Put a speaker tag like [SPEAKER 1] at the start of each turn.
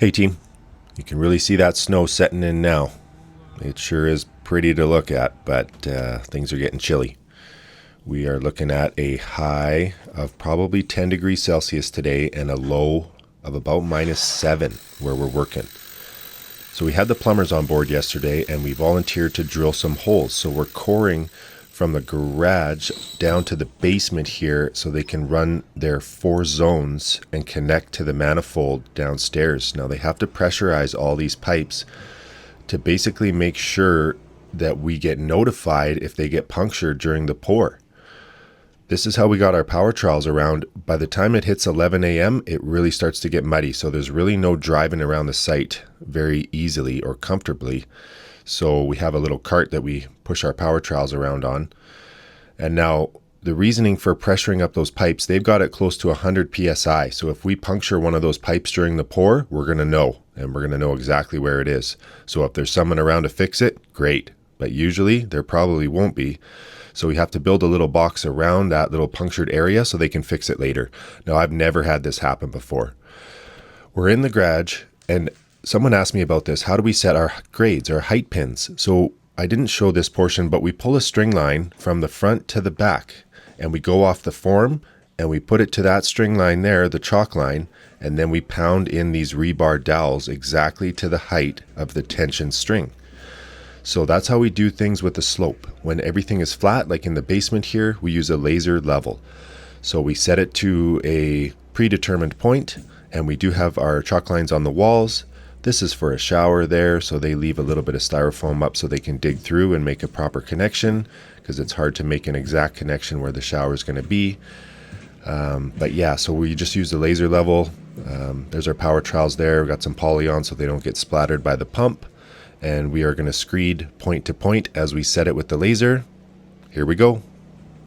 [SPEAKER 1] Hey team, you can really see that snow setting in now. It sure is pretty to look at, but things are getting chilly. We are looking at a high of probably 10 degrees Celsius today and a low of about -7 where we're working. So we had the plumbers on board yesterday and we volunteered to drill some holes. So we're coring from the garage down to the basement here so they can run their 4 zones and connect to the manifold downstairs. Now they have to pressurize all these pipes to basically make sure that we get notified if they get punctured during the pour. This is how we got our power trowels around. By the time it hits 11 a.m., it really starts to get muddy. So there's really no driving around the site very easily or comfortably. So we have a little cart that we push our power trowels around on. And now the reasoning for pressuring up those pipes, they've got it close to 100 PSI. So if we puncture one of those pipes during the pour, we're going to know, and we're going to know exactly where it is. So if there's someone around to fix it, great. But usually there probably won't be. So we have to build a little box around that little punctured area so they can fix it later. Now, I've never had this happen before. We're in the garage and someone asked me about this. How do we set our grades, our height pins? So I didn't show this portion, but we pull a string line from the front to the back and we go off the form and we put it to that string line there, the chalk line, and then we pound in these rebar dowels exactly to the height of the tension string. So that's how we do things with the slope. When everything is flat, like in the basement here, we use a laser level. So we set it to a predetermined point and we do have our chalk lines on the walls. This is for a shower there, so they leave a little bit of styrofoam up so they can dig through and make a proper connection because it's hard to make an exact connection where the shower is going to be. But yeah, so we just use the laser level. There's our power trowels there. We've got some poly on so they don't get splattered by the pump. And we are going to screed point to point as we set it with the laser. Here we go.